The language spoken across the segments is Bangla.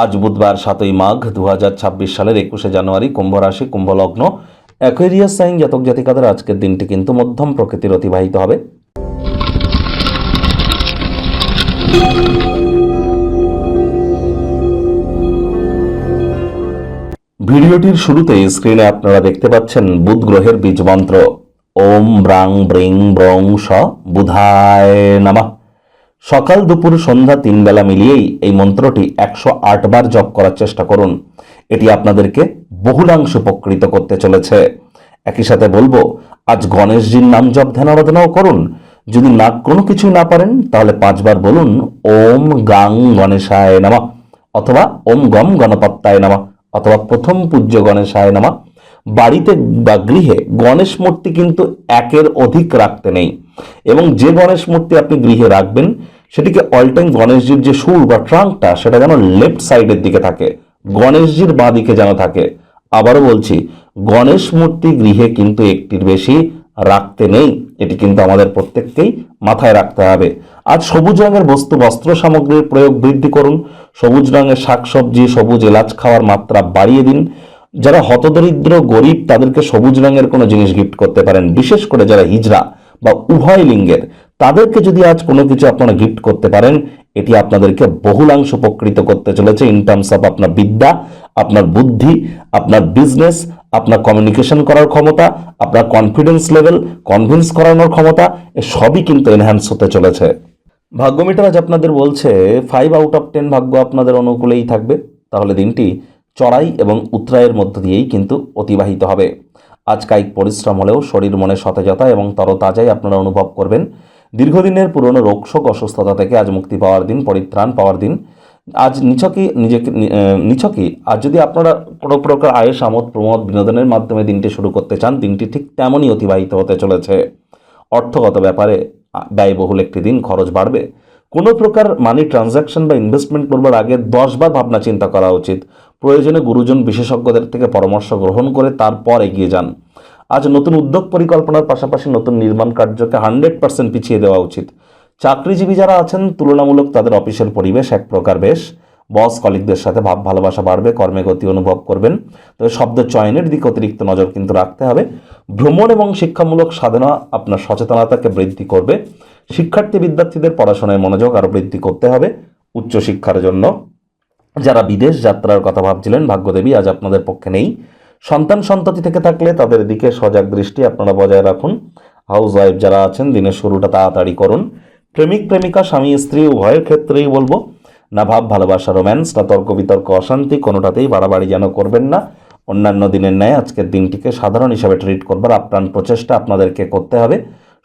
আজ বুধবার 7ই মাঘ 2026 সালের 21শে জানুয়ারি, কুম্ভ রাশি, কুম্ভ লগ্ন, অ্যাকুয়ারিয়াস সাইন জাতক জাতিকাদের আজকের দিনটি কিন্তু মধ্যম প্রকৃতির অতিবাহিত হবে। ভিডিওটির শুরুতে স্ক্রিনে আপনারা দেখতে পাচ্ছেন বুধ গ্রহের বীজ মন্ত্র ওম ব্রাং ব্রিং ব্রং স বুধায় নমঃ। সকাল দুপুর সন্ধ্যা 3 বেলা মিলিয়েই এই মন্ত্রটি 108 বার জপ করার চেষ্টা করুন। এটি আপনাদেরকে বহুলাংশ উপকৃত করতে চলেছে। একই সাথে বলবো, আজ গণেশজির নাম জপ ধ্যান আরাধনাও করুন। যদি কোনো কিছু না পারেন তাহলে 5 বার বলুন ওম গাং গণেশায় নমঃ, অথবা ওম গম গণপত্যায় নমঃ, অথবা প্রথম পূজ্য গণেশায় নমঃ। বাড়িতে বা গৃহে গণেশ মূর্তি কিন্তু একের অধিক রাখতে নেই, এবং যে গণেশ মূর্তি আপনি গৃহে রাখবেন সেটিকে অল টাইম গণেশজির যে সুর বা ট্রাঙ্কটা সেটা যেন লেফট সাইডের দিকে থাকে, গণেশজির বাঁ দিকে যেন থাকে। আবারও বলছি, গণেশ মূর্তি গৃহে কিন্তু একটির বেশি রাখতে নেই। এটি কিন্তু আমাদের প্রত্যেককেই মাথায় রাখতে হবে। আজ সবুজ রঙের বস্ত্র সামগ্রীর প্রয়োগ বৃদ্ধি করুন। সবুজ রঙের শাকসবজি, সবুজ এলাচ খাওয়ার মাত্রা বাড়িয়ে দিন। যারা হতদরিদ্র গরিব তাদেরকে সবুজ রঙের কোনো জিনিস গিফট করতে পারেন। বিশেষ করে যারা হিজড়া বা উভয় লিঙ্গের, তাদেরকে যদি আজ কোনো কিছু আপনারা গিফট করতে পারেন, এটি আপনাদেরকে বহুলাংশ উপকৃত করতে চলেছে ইন টার্মস অফ আপনার বিদ্যা, আপনার বুদ্ধি, আপনার বিজনেস, আপনার কমিউনিকেশন করার ক্ষমতা, আপনার কনফিডেন্স লেভেল, কনভিন্স করানোর ক্ষমতা, সবই কিন্তু এনহ্যান্স হতে চলেছে। ভাগ্য মিটার আজ আপনাদের বলছে 5 আউট অফ 10 ভাগ্য আপনাদের অনুকূলেই থাকবে। তাহলে দিনটি চড়াই এবং উতরাইয়ের মধ্য দিয়েই কিন্তু অতিবাহিত হবে। আজ কায়িক পরিশ্রম হলেও শরীর মনে সতেজতা এবং তরতাজাই আপনারা অনুভব করবেন। দীর্ঘদিনের পুরনো রোগশোক অসুস্থতা থেকে আজ মুক্তি পাওয়ার দিন, পরিত্রাণ পাওয়ার দিন। আজ নিছকই আজ যদি আপনারা কোনো প্রকার আয়েস আমোদ প্রমোদ বিনোদনের মাধ্যমে দিনটি শুরু করতে চান, দিনটি ঠিক তেমনই অতিবাহিত হতে চলেছে। অর্থগত ব্যাপারে ব্যয়বহুল একটি দিন, খরচ বাড়বে। কোনো প্রকার মানি ট্রানজ্যাকশন বা ইনভেস্টমেন্ট করবার আগে 10 বার ভাবনা চিন্তা করা উচিত। প্রয়োজনে গুরুজন বিশেষজ্ঞদের থেকে পরামর্শ গ্রহণ করে তারপর এগিয়ে যান। আজ নতুন উদ্যোগ পরিকল্পনার পাশাপাশি নতুন নির্মাণ কার্যকে 100% পিছিয়ে দেওয়া উচিত। চাকরিজীবী যারা আছেন, তুলনামূলক তাদের অফিসের পরিবেশ এক প্রকার বেশ। বস কলিগদের সাথে ভাব ভালোবাসা বাড়বে, কর্মে গতি অনুভব করবেন। তবে শব্দ চয়নের দিকে অতিরিক্ত নজর কিন্তু রাখতে হবে। ভ্রমণ এবং শিক্ষামূলক সাধনা আপনার সচেতনতাকে বৃদ্ধি করবে। বিদ্যার্থীদের পড়াশোনায় মনোযোগ আরও বৃদ্ধি করতে হবে উচ্চশিক্ষার জন্য। যারা বিদেশ যাত্রার কথা ভাবছিলেন, ভাগ্যদেবী আজ আপনাদের পক্ষে নেই। সন্ততি থেকে থাকলে তাদের দিকে সজাগ দৃষ্টি আপনারা বজায় রাখুন। হাউস ওয়াইফ যারা আছেন, দিনের শুরুটা তাড়াতাড়ি করুন। প্রেমিক প্রেমিকা, স্বামী স্ত্রী উভয়ের ক্ষেত্রেই বলবো, না ভাব ভালোবাসা রোম্যান্স, না তর্ক বিতর্ক অশান্তি, কোনোটাতেই বাড়াবাড়ি যেন করবেন না। অন্যান্য দিনের ন্যায় আজকের দিনটিকে সাধারণ হিসাবে ট্রিট করবার আপ্রাণ প্রচেষ্টা আপনাদেরকে করতে হবে।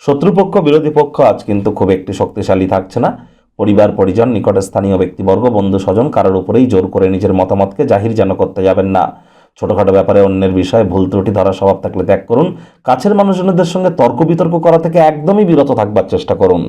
শত্রুপক্ষ বিরোধী পক্ষ আজ কিন্তু খুব একটি শক্তিশালী থাকছে না। পরিবার পরিজন, নিকট স্থানীয় ব্যক্তিবর্গ, বন্ধু স্বজন কারোর উপরেই জোর করে নিজের মতামতকে জাহির যেন করতে যাবেন না। ছোটখাটো ব্যাপারে অন্যের বিষয়ে ভুল ত্রুটি ধরা স্বভাব থাকলে ত্যাগ করুন। কাছের মানুষজনদের সঙ্গে তর্ক বিতর্ক করা থেকে একদমই বিরত থাকবার চেষ্টা করুন।